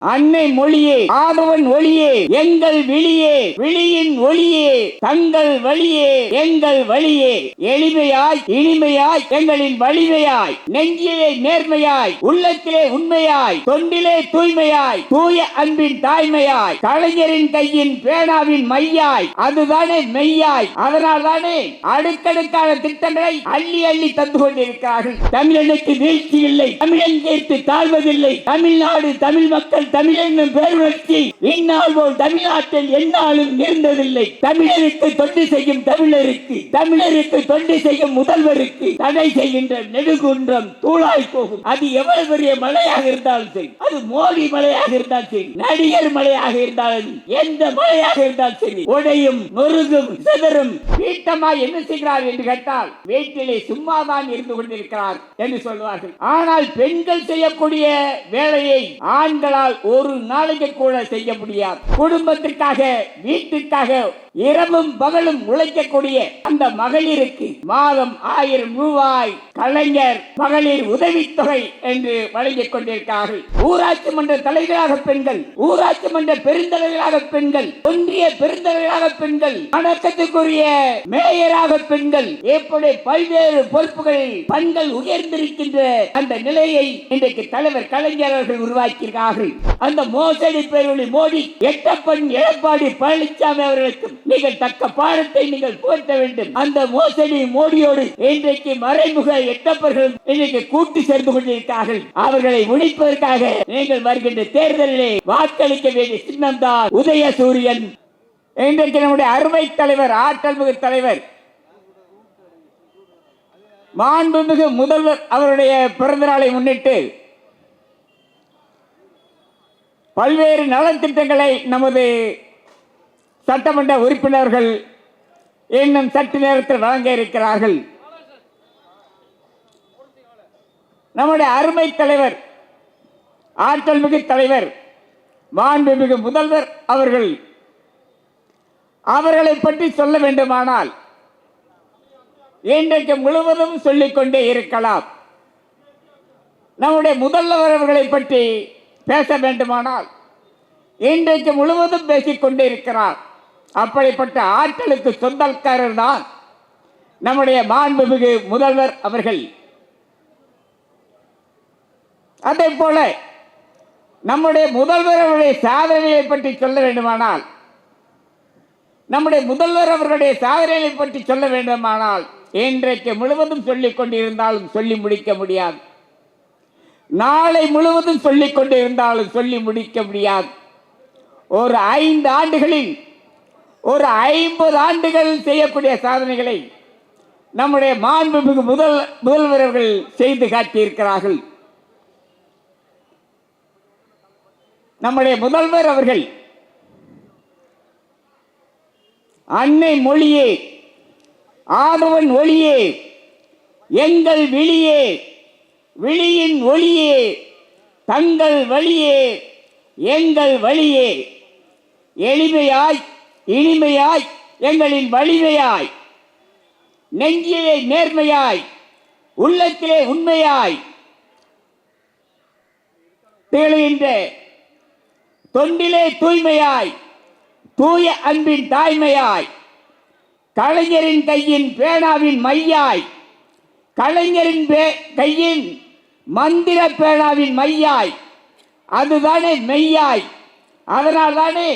அன்னை மொழியே ஆதவன் ஒளியே எங்கள் விழியே விழியின் ஒளியே தங்கள் வழியே எங்கள் வழியே எளிமையாய் இனிமையாய் எங்களின் வலிமையாய் நெஞ்சிலே நேர்மையாய் உள்ளத்திலே உண்மையாய் தொண்டிலே தூய்மையாய் தூய அன்பின் தாய்மையாய் கலைஞரின் கையின் பேனாவின் மையாய் அதுதானே மெய்யாய் அதனால் தானே அடுக்கடுக்கான திட்டங்களை அள்ளி அள்ளி தந்து கொண்டிருக்கிறார்கள். தமிழனுக்கு வீழ்ச்சி இல்லை, தமிழன் கேட்டு தாழ்வதில்லை, தமிழ்நாடு தமிழ் மக்கள் தமிழ் என்னும் பேருணர்ச்சி இந்நாள் போல் தமிழ்நாட்டில் எந்நாளும் இருந்ததில்லை. தமிழருக்கு தொண்டு செய்யும் தமிழருக்கு, தமிழருக்கு தொண்டு செய்யும் முதல்வருக்கு தடை செய்கின்ற நெடுகுன்றம் தூளாய் போகும். அது எவ்வளவு பெரிய மலையாக இருந்தாலும் சரி, அது மோடி மலையாக இருந்தாலும் சரி, நடிகர் மலையாக இருந்தாலும் எந்த மலையாக இருந்தாலும் சரி, உடையும் நொறுகும் சிதறும். வீட்டமாய் என்ன செய்கிறார் என்று கேட்டால் வீட்டிலே சும்மாதான் இருந்து கொண்டிருக்கிறார் என்று சொல்வார்கள். ஆனால் பெண்கள் செய்யக்கூடிய வேலையை ஆண்களால் ஒரு நாளைக்கு கூட செய்ய முடியாது. குடும்பத்திற்காக வீட்டுக்காக இரவும் பகலும் உழைக்கக்கூடிய அந்த மகளிருக்கு மாதம் 1000 ரூபாய் கலைஞர் மகளிர் உதவித்தொகை என்று வழங்கிக் கொண்டிருக்கிறார்கள். ஊராட்சி மன்ற தலைவராக பெண்கள், ஊராட்சி மன்ற பெருந்தலைவராக பெண்கள், ஒன்றிய பெருந்தலைவராக பெண்கள், வணக்கத்துக்குரிய மேயராக பெண்கள், எப்படி பல்வேறு பொறுப்புகளில் பெண்கள் உயர்ந்திருக்கின்ற அந்த நிலையை இன்றைக்கு தலைவர் கலைஞர் அவர்கள் உருவாக்கியிருக்கிறார்கள். அந்த மோசடி பேரொழி மோடி எட்டப்பன் எடப்பாடி பழனிசாமி அவர்களுக்கு நீங்கள் தக்க பாடத்தை நீங்கள் புகட்ட வேண்டும். அந்த மோசடி மோடியோடு இன்றைக்கு மறைமுக எட்டப்பர்கள் இன்றைக்கு கூட்டு சேர்ந்து கொண்டிருக்கிறார்கள். அவர்களை முடிப்பதற்காக நீங்கள் வருகின்ற தேர்தலிலே வாக்களிக்க வேண்டிய சின்னம் தான் உதயசூரியன். இன்றைக்கு நம்முடைய அருமை தலைவர், ஆற்றல் மிகு தலைவர், மாண்புமிகு முதல்வர் அவருடைய பிறந்த நாளை முன்னிட்டு பல்வேறு நலத்திட்டங்களை நமது சட்டமன்ற உறுப்பினர்கள் இன்னும் சற்று நேரத்தில் வழங்க இருக்கிறார்கள். நம்முடைய அருமை தலைவர், ஆற்றல் மிகு தலைவர், மாண்புமிகு முதல்வர் அவர்களை பற்றி சொல்ல வேண்டுமானால் இன்றைக்கு முழுவதும் சொல்லிக்கொண்டே இருக்கலாம். நம்முடைய முதல்வர் அவர்களை பற்றி பேச வேண்டுமானால் இன்றைக்கு முழுவதும் பேசிக்கொண்டே இருக்கிறார். அப்படிப்பட்ட ஆற்றலுக்கு சொந்தக்காரர் தான் நம்முடைய மாண்புமிகு முதல்வர் அவர்கள். அதே போல நம்முடைய முதல்வர் அவருடைய சாதனைகளை பற்றி சொல்ல வேண்டுமானால், நம்முடைய முதல்வர் அவர்களுடைய சாதனைகளை பற்றி சொல்ல வேண்டுமானால் இன்றைக்கு முழுவதும் சொல்லிக் கொண்டிருந்தாலும் சொல்லி முடிக்க முடியாது. நாளை முழுவதும் சொல்லிக் கொண்டிருந்தாலும் சொல்லி முடிக்க முடியாது. ஒரு 5 ஆண்டுகளில் ஒரு 50 ஆண்டுகள் செய்யக்கூடிய சாதனைகளை நம்முடைய மாண்புமிகு முதல்வர்கள் செய்து காட்டியிருக்கிறார்கள். நம்முடைய முதல்வர் அவர்கள் அன்னை மொழியே ஆதவன் ஒளியே எங்கள் விழியே விழியின் ஒளியே தங்கள் வழியே எங்கள் வழியே எளிமையாய் இனிமையாய் எங்களின் வலிமையாய் நெஞ்சிலே நேர்மையாய் உள்ளத்திலே உண்மையாய் திகழ்கின்ற தொண்டிலே தூய்மையாய் தூய அன்பின் தாய்மையாய் கலைஞரின் கையின் பேனாவின் மையாய் கலைஞரின் கையின் மந்திர பேனாவின் மையாய் அதுதானே மெய்யாய் அதனால் தானே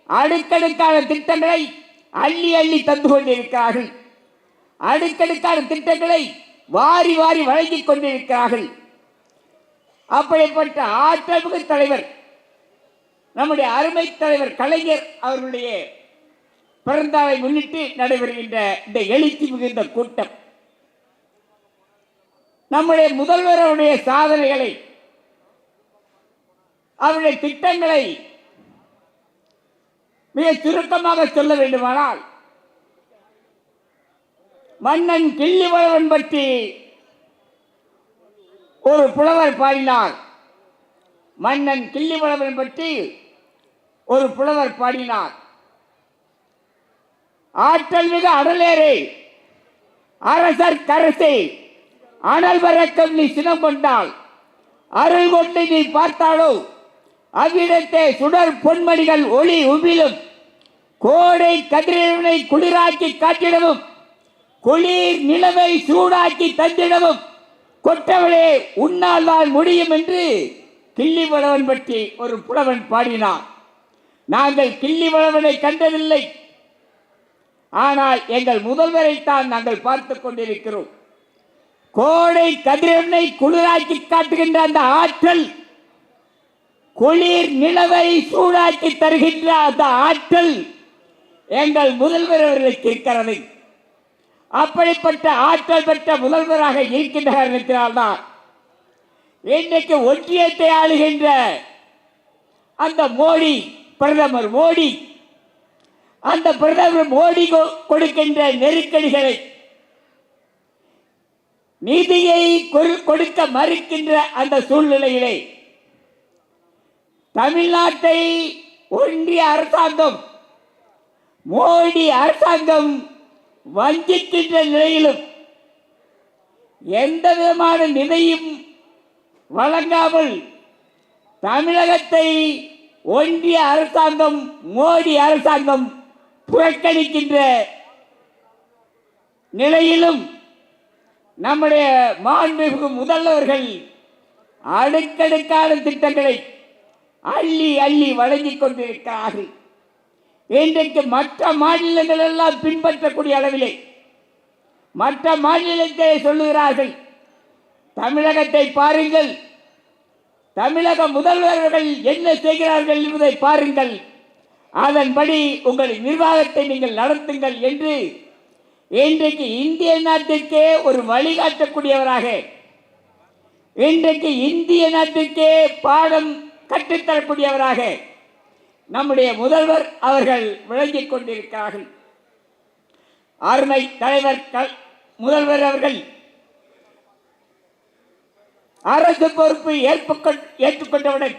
அடுக்கடுக்கான திட்டங்களை அள்ளி அள்ளி தந்து கொண்டிருக்கிறார்கள். அடுக்கடுக்கான திட்டங்களை வாரி வாரி வழங்கிக் கொண்டிருக்கிறார்கள். அப்படிப்பட்ட ஆற்றல்மிகு தலைவர் நம்முடைய அருமை தலைவர் கலைஞர் அவர்களுடைய பிறந்தநாளை முன்னிட்டு நடைபெறுகின்ற இந்த எழுச்சி மிகுந்த கூட்டம் நம்முடைய முதல்வருடைய சாதனைகளை அவருடைய திட்டங்களை மிக சுருக்கமாக சொல்ல வேண்டுமானால், மன்னன் கிள்ளிவளவன் பற்றி ஒரு புலவர் பாடினார். மன்னன் கிள்ளிவளவன் பற்றி ஒரு புலவர் பாடினார். ஆற்றல் மிகு அடலேரே அரசர் கரசே அனல் பறக்கம் நீ சினம் கொண்டால் அருள் கொண்டு நீ பார்த்தாலோ அவ்விடத்தை சுடர் பொன்மணிகள் ஒளி உமிழும் கோடை கதிரவனை குளிராக்கி காட்டிடவும் குளிர் நிலவை சூடாக்கி தந்திடவும் கொற்றவளே உன்னால் தான் முடியும் என்று கிள்ளிவளவன் பற்றி ஒரு புலவன் பாடினான். நாங்கள் கிள்ளிவளவனை கண்டதில்லை, ஆனால் எங்கள் முதல்வரைத்தான் நாங்கள் பார்த்து கொண்டிருக்கிறோம். கோடை கதிரவனை குளிராக்கி காட்டுகின்ற அந்த ஆற்றல், குளிர் நிலவை சூடாக்கி தருகின்ற அந்த ஆற்றல் எங்கள் முதல்வர் அவர்களுக்கு இருக்கிறது. அப்படிப்பட்ட ஆற்றல் பெற்ற முதல்வராக இருக்கின்ற காரணத்தினால்தான் இன்றைக்கு ஒன்றியத்தை ஆளுகின்ற அந்த மோடி, பிரதமர் மோடி, அந்த பிரதமர் மோடி கொடுக்கின்ற நெருக்கடிகளை, நிதியை கொடுக்க மறுக்கின்ற அந்த சூழ்நிலையிலே தமிழ்நாட்டை ஒன்றிய அரசாங்கம், மோடி அரசாங்கம் வஞ்சிக்கின்ற நிலையிலும் எந்த விதமான நிதியும் வழங்காமல் தமிழகத்தை ஒன்றிய அரசாங்கம், மோடி அரசாங்கம் புறக்கணிக்கின்ற நிலையிலும் நம்முடைய மாண்புமிகு முதல்வர்கள் அடுக்கடுக்கான திட்டங்களை அள்ளி அள்ளி வழங்கிக் கொண்டிருக்கிறார்கள். இன்றைக்கு மற்ற மாநிலங்கள் எல்லாம் பின்பற்றக்கூடிய அளவிலே மற்ற மாநிலத்தை சொல்லுகிறார்கள், தமிழகத்தை பாருங்கள், தமிழக முதல்வர்கள் என்ன செய்கிறார்கள் என்பதை பாருங்கள், அதன்படி உங்கள் நிர்வாகத்தை நீங்கள் நடத்துங்கள் என்று இன்றைக்கு இந்திய நாட்டிற்கே ஒரு வழிகாட்டக்கூடியவராக, இன்றைக்கு இந்திய நாட்டிற்கே பாடம் கற்றுத்தரக்கூடியவராக நம்முடைய முதல்வர் அவர்கள் விளங்கிக் கொண்டிருக்கிறார்கள். அருமை தலைவர் முதல்வர் அவர்கள் அரசு பொறுப்பு ஏற்றுக்கொண்டவுடன்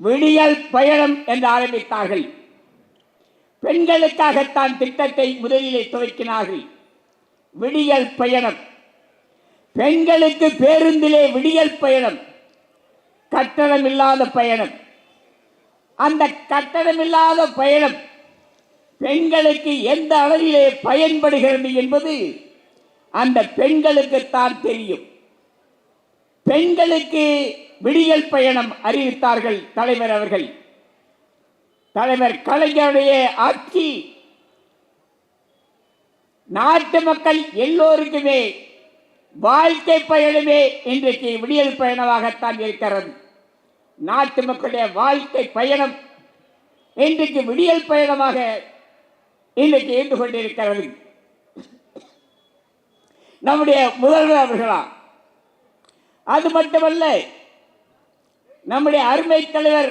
விடியல் பயணம் என்று ஆரம்பித்தார்கள். பெண்களுக்காகத்தான் திட்டத்தை முதலிலே துவக்கினார்கள். விடியல் பயணம், பெண்களுக்கு பேருந்திலே விடியல் பயணம், கட்டணமில்லாத பயணம். அந்த கட்டணமில்லாத பயணம் பெண்களுக்கு எந்த அளவிலே பயன்படுகிறது என்பது அந்த பெண்களுக்குத்தான் தெரியும். பெண்களுக்கு விடியல் பயணம் அறிவித்தார்கள் தலைவர் அவர்கள். தலைவர் கலைஞருடைய ஆட்சி நாட்டு மக்கள் எல்லோருக்குமே வாழ்க்கை பயணமே இன்றைக்கு விடியல் பயணமாகத்தான் இருக்கிறது. நாட்டு மக்களுடைய வாழ்க்கை பயணம் இன்றைக்கு விடியல் பயணமாக இன்றைக்கு இருந்து கொண்டிருக்கிறது. நம்முடைய முதல்வர் அவர்களா, அது மட்டுமல்ல, நம்முடைய அருமை தலைவர்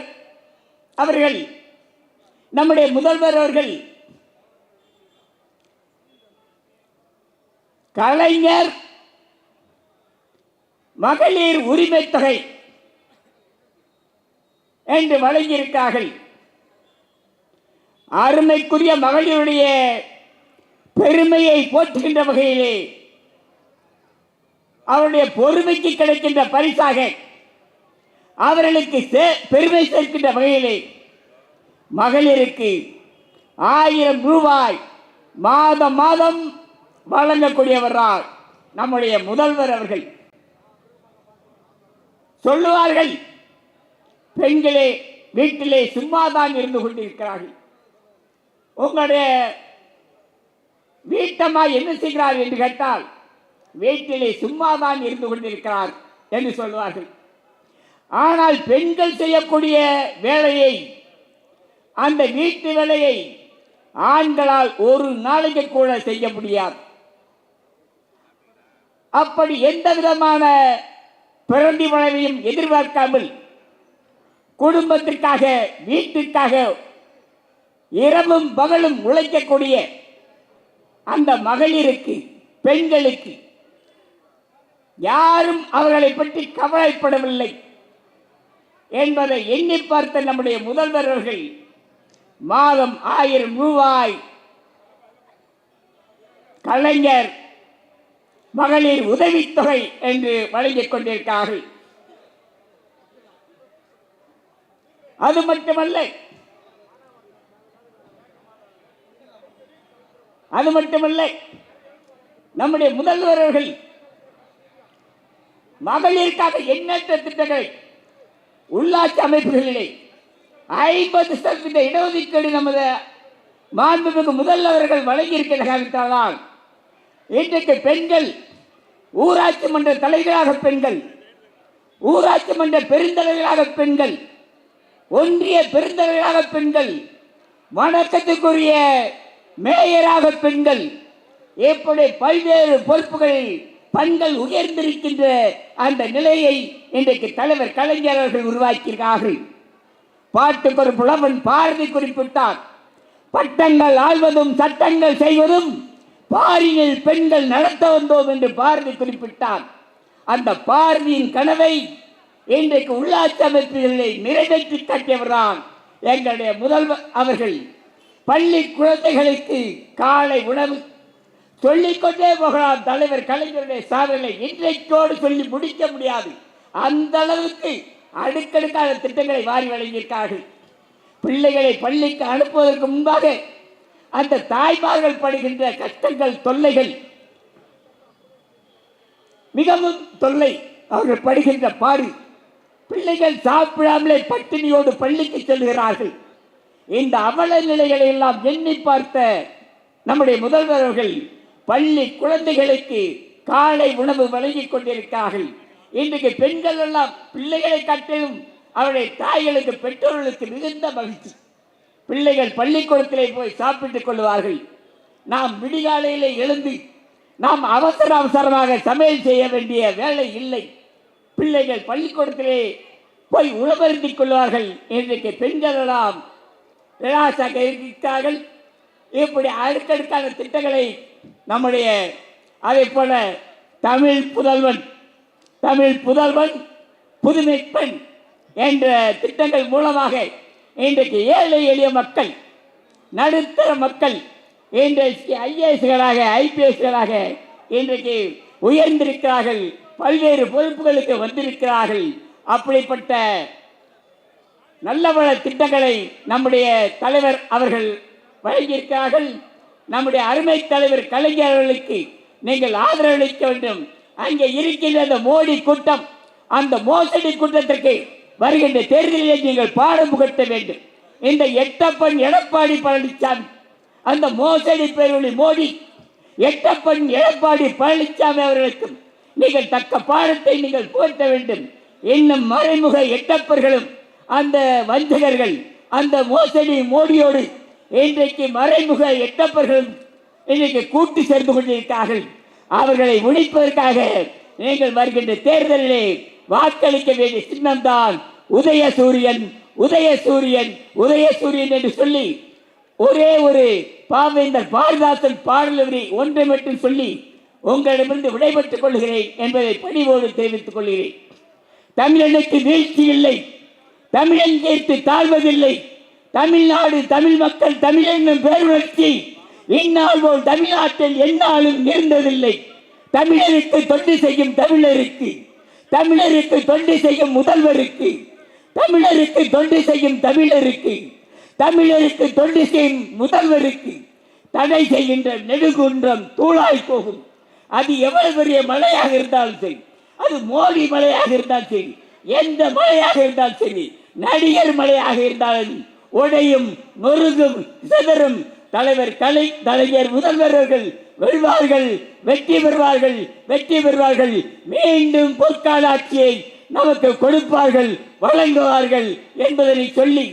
அவர்கள், நம்முடைய முதல்வர் அவர்கள் கலைஞர் மகளிர் உரிமை தொகை என்று வழங்கியிருக்கிறார்கள். அருமைக்குரிய மகளிருடைய பெருமையை போற்றுகின்ற வகையிலே, அவருடைய பொறுமைக்கு கிடைக்கின்ற பரிசாக, அவர்களுக்கு பெருமை சேர்க்கின்ற வகையிலே மகளிருக்கு 1000 ரூபாய் மாதம் மாதம் வழங்கக்கூடியவரால் நம்முடைய முதல்வர் அவர்கள். சொல்லுவார்கள், பெண்களே வீட்டிலே சும்மாதான் இருந்து கொண்டிருக்கிறார்கள், உங்களுடைய வீட்டம்மா என்ன செய்கிறார் என்று கேட்டால் வீட்டிலே சும்மாதான் இருந்து கொண்டிருக்கிறார் என்று சொல்வார்கள். ஆனால் பெண்கள் செய்யக்கூடிய வேலையை, அந்த வீட்டு வேலையை ஆண்களால் ஒரு நாளைக்கு கூட செய்ய முடியாது. அப்படி எந்த விதமான பிரதிபலனையும் எதிர்பார்க்காமல் குடும்பத்திற்காக, வீட்டிற்காக இரவும் பகலும் உழைக்கக்கூடிய அந்த மகளிருக்கு, பெண்களுக்கு யாரும் அவர்களை பற்றி கவலைப்படவில்லை என்பதை எண்ணி பார்த்த நம்முடைய முதல்வர் அவர்கள் மாதம் 1000 ரூபாய் கலைஞர் மகளிர் உதவித்தொகை என்று வழங்கிக் கொண்டிருக்கிறார்கள். அது மட்டுமல்ல, நம்முடைய முதல்வர் அவர்கள் மகளிருக்காக எண்ணற்ற திட்டங்களை உள்ளாட்சி அமைப்புகளிலே 50% இடஒதுக்கீடு நமது மாண்புமிகு முதல்வர்கள் வழங்கியிருக்கிற காரணத்தால் இன்றைக்கு பெண்கள் ஊராட்சி மன்ற தலைவராக பெண்கள், ஊராட்சி மன்ற பெருந்தலைவராக பெண்கள், ஒன்றிய பெருந்தலைவராக பெண்கள், வணக்கத்துக்குரிய மேயராக பெண்கள், இப்படி பல்வேறு பொறுப்புகளில் பெண்கள் உயர்ந்திருக்கின்ற அந்த நிலையை இன்றைக்கு தலைவர் கலைஞர் அவர்கள் உருவாக்கியிருக்கிறார்கள். பாட்டுக்கு ஒரு புலவன் பாரதி குறிப்பிட்டார், பட்டங்கள் ஆள்வதும் சட்டங்கள் செய்வதும் பாரினில் பெண்கள் நடத்த வந்தோம் என்று பாரதி குறிப்பிட்டார். அந்த பாரதியின் கனவை இன்றைக்கு உள்ளாட்சி அமைப்புகளை நிறைவேற்றி காட்டியவர்தான் எங்களுடைய முதல்வர் அவர்கள். பள்ளி குழந்தைகளுக்கு காலை உணவு சொல்லிக்கொண்டே போகலாம். தலைவர் கலைஞருடைய சாதனை இன்றைக்கோடு சொல்லி முடிக்க முடியாது. அந்த அளவுக்கு அடுக்கடுக்கான திட்டங்களை வாரி வழங்கியிருக்கார்கள். பிள்ளைகளை பள்ளிக்கு அனுப்புவதற்கு முன்பாக அந்த தாய்மார்கள் படுகின்ற கஷ்டங்கள், தொல்லைகள், மிகவும் தொல்லை. அவர்கள் படுகின்ற பாடு, பிள்ளைகள் சாப்பிடாமலே பட்டினியோடு பள்ளிக்கு செல்கிறார்கள். இந்த அவல நிலைகளை எல்லாம் எண்ணி பார்த்த நம்முடைய முதல்வர்கள் பள்ளி குழந்தைகளுக்கு காலை உணவு வழங்கிக் கொண்டிருக்கிறார்கள். இன்றைக்கு பெண்கள் எல்லாம் பிள்ளைகளை காட்டிலும் அவருடைய தாய்களுக்கு, பெற்றோர்களுக்கு மிகுந்த மகிழ்ச்சி. பிள்ளைகள் பள்ளிக்கூடத்திலே போய் சாப்பிட்டுக் கொள்வார்கள். நாம் விடிகாலையிலே எழுந்து நாம் அவசரமாக சமையல் செய்ய வேண்டிய வேலை இல்லை. பிள்ளைகள் பள்ளிக்கூடத்திலே போய் உணவருந்திக் கொள்வார்கள். இன்றைக்கு பெண்கள் எல்லாம் நிராசாக இருக்கிறார்கள். இப்படி அடுக்கடுக்கான திட்டங்களை நம்முடைய அதே போல தமிழ் புதல்வன் புதுமை பெண் என்ற திட்டங்கள் மூலமாக இன்றைக்கு ஏழை எளிய மக்கள், நடுத்தர மக்கள் இன்றைக்கு ஐஏஎஸ்களாக, ஐபிஎஸ்களாக இன்றைக்கு உயர்ந்திருக்கிறார்கள். பல்வேறு பொறுப்புகளுக்கு வந்திருக்கிறார்கள். அப்படிப்பட்ட நல்ல பல திட்டங்களை நம்முடைய தலைவர் அவர்கள் வழங்கியிருக்கிறார்கள். நம்முடைய அருமை தலைவர் கலைஞர் அவர்களுக்கு நீங்கள் ஆதரவளிக்க வேண்டும். அங்கே இருக்கின்ற அந்த மோடி கூட்டம், அந்த மோசடி கூட்டத்திற்கு வருகின்ற தேர்தலில் நீங்கள் பாடம் புகட்ட வேண்டும். இந்த எட்டப்பன் எடப்பாடி பழனிசாமி, அந்த மோசடி பேரொழி மோடி, எட்டப்பன் எடப்பாடி பழனிசாமி அவர்களுக்கும் நீங்கள் தக்க பாடத்தை நீங்கள் புகட்ட வேண்டும். இன்னும் மறைமுக எட்டப்பர்களும் அந்த வஞ்சகர்கள், அந்த மோசடி மோடியோடு இன்றைக்கு மறைமுக எட்டப்பர்களும் இன்றைக்கு கூட்டு சேர்ந்து கொண்டிருக்கிறார்கள். அவர்களை ஒழிப்பதற்காக நீங்கள் வருகின்ற தேர்தலிலே வாக்களிக்க வேண்டிய சின்னம்தான் உதயசூரியன், உதயசூரியன், உதயசூரியன் என்று சொல்லி ஒரே ஒரு பாவேந்தர் பாரதிதாசன் பாடல் ஒன்றை மட்டும் சொல்லி உங்களிடமிருந்து விடைபெற்றுக் கொள்கிறேன் என்பதை பணிவோடு தெரிவித்துக் கொள்கிறேன். தமிழனுக்கு வீழ்ச்சி இல்லை, தமிழன் கேட்டு தாழ்வதில்லை. தமிழ்நாடு, தமிழ் மக்கள், தமிழென்னும் பேருணர்ச்சி இந்நாள் போல் தமிழ்நாட்டில் எந்நாளும் இருந்ததில்லை. தமிழருக்கு தொண்டு செய்யும் தமிழருக்கு, தமிழருக்கு தொண்டு செய்யும் முதல்வருக்கு, தமிழருக்கு தொண்டு செய்யும் தமிழருக்கு, தமிழருக்கு தொண்டு செய்யும் முதல்வருக்கு தடை செய்கின்ற நெடுகுன்றம் தூளாய் போகும். அது எவ்வளவு பெரிய மழையாக இருந்தாலும் சரி, அது மோடி மழையாக இருந்தாலும் சரி, எந்த மழையாக இருந்தாலும் சரி, நடிகர் மழையாக இருந்தாலும் உடையும், நொறுகும், சிதறும். தலைவர் கலைஞர் முதல்வர்கள் வெல்வார்கள், வெற்றி பெறுவார்கள், வெற்றி பெறுவார்கள். மீண்டும் பொற்கால ஆட்சியை நமக்கு கொடுப்பார்கள், வழங்குவார்கள் என்பதனை சொல்லி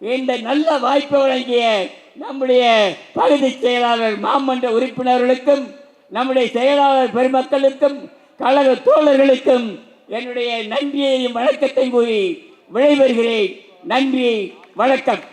இந்த நல்ல வாய்ப்பை வழங்கிய நம்முடைய பகுதி செயலாளர், மாமன்ற உறுப்பினர்களுக்கும், நம்முடைய செயலாளர் பெருமக்களுக்கும், கழக தோழர்களுக்கும் என்னுடைய நன்றியையும் வணக்கத்தையும் கூறி விடைபெறுகிறேன். நன்றி, வணக்கம்.